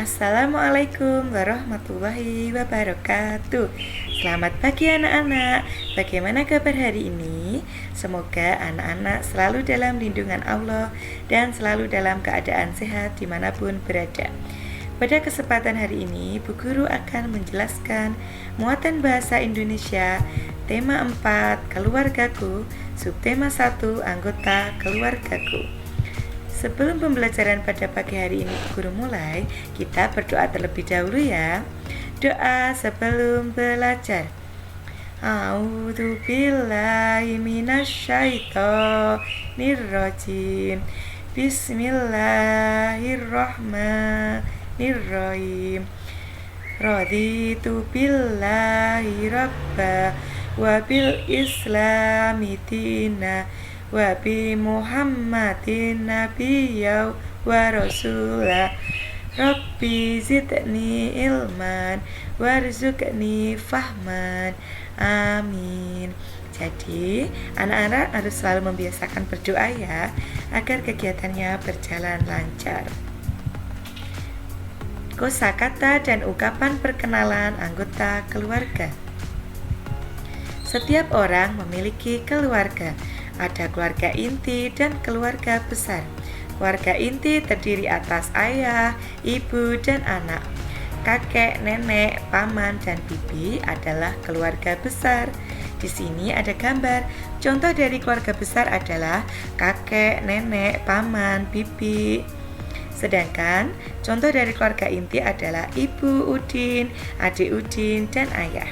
Assalamualaikum warahmatullahi wabarakatuh. Selamat pagi anak-anak. Bagaimana kabar hari ini? Semoga anak-anak selalu dalam lindungan Allah dan selalu dalam keadaan sehat dimanapun berada. Pada kesempatan hari ini, Bu Guru akan menjelaskan muatan bahasa Indonesia tema 4, keluargaku, subtema 1, anggota keluargaku. Sebelum pembelajaran pada pagi hari ini Guru mulai, kita berdoa terlebih dahulu ya. Doa sebelum belajar. A'udzu billahi minasyaitonir rajim. Bismillahirrahmanirrahim. Raditu billahi rabba wa bil islami dina wa bi Muhammadin nabiyya wa rasulah. Rabbi zidni ilman warzuqni fahman. Amin. Jadi anak-anak harus selalu membiasakan berdoa ya, agar kegiatannya berjalan lancar. Kosakata dan ungkapan perkenalan anggota keluarga. Setiap orang memiliki keluarga. Ada keluarga inti dan keluarga besar. Keluarga inti terdiri atas ayah, ibu, dan anak. Kakek, nenek, paman, dan bibi adalah keluarga besar. Di sini ada gambar. Contoh dari keluarga besar adalah kakek, nenek, paman, bibi. Sedangkan contoh dari keluarga inti adalah ibu Udin, adik Udin, dan ayah.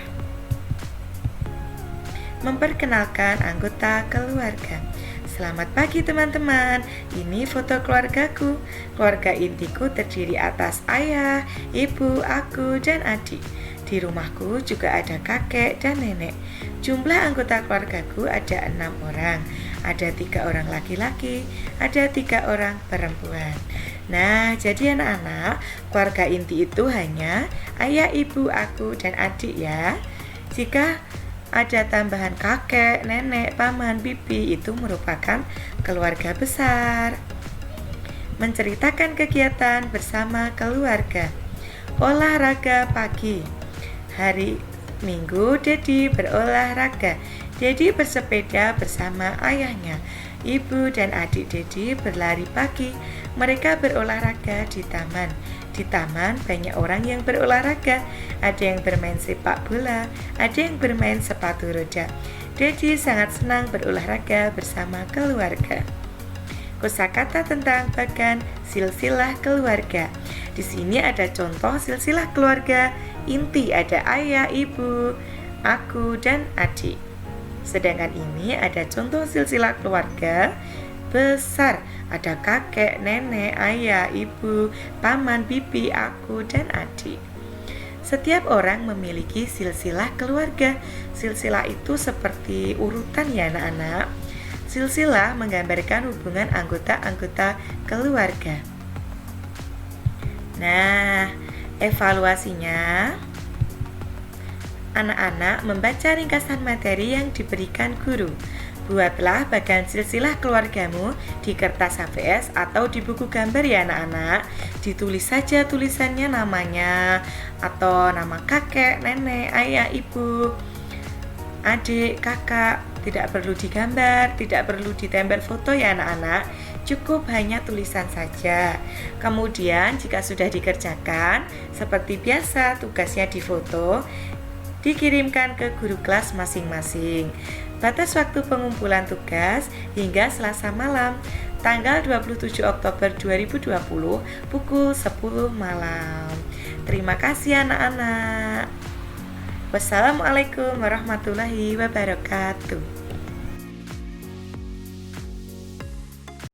Memperkenalkan anggota keluarga. Selamat pagi teman-teman. Ini foto keluargaku. Keluarga intiku terdiri atas ayah, ibu, aku, dan adik. Di rumahku juga ada kakek dan nenek. Jumlah anggota keluargaku ada 6 orang. Ada 3 orang laki-laki, ada 3 orang perempuan. Nah, jadi anak-anak, keluarga inti itu hanya ayah, ibu, aku, dan adik ya. Jika ada tambahan kakek, nenek, paman, bibi, itu merupakan keluarga besar. Menceritakan kegiatan bersama keluarga. Olahraga pagi. Hari Minggu Dedi berolahraga. Dedi bersepeda bersama ayahnya. Ibu dan adik Dedi berlari pagi. Mereka berolahraga di taman. Di taman banyak orang yang berolahraga. Ada yang bermain sepak bola, ada yang bermain sepatu roda. Dedi sangat senang berolahraga bersama keluarga. Kosakata tentang bagan silsilah keluarga. Di sini ada contoh silsilah keluarga inti, ada ayah, ibu, aku, dan adik. Sedangkan ini ada contoh silsilah keluarga besar, ada kakek, nenek, ayah, ibu, paman, bibi, aku, dan adik. Setiap orang memiliki silsilah keluarga. Silsilah itu seperti urutan ya anak-anak. Silsilah menggambarkan hubungan anggota-anggota keluarga. Nah, evaluasinya, anak-anak membaca ringkasan materi yang diberikan guru. Buatlah bagan silsilah keluargamu di kertas HVS atau di buku gambar ya anak-anak. Ditulis saja tulisannya, namanya atau nama kakek, nenek, ayah, ibu, adik, kakak. Tidak perlu digambar, tidak perlu ditempel foto ya anak-anak. Cukup hanya tulisan saja. Kemudian jika sudah dikerjakan, seperti biasa tugasnya difoto, dikirimkan ke guru kelas masing-masing. Batas waktu pengumpulan tugas hingga Selasa malam, tanggal 27 Oktober 2020 pukul 10 malam. Terima kasih anak-anak. Wassalamualaikum warahmatullahi wabarakatuh.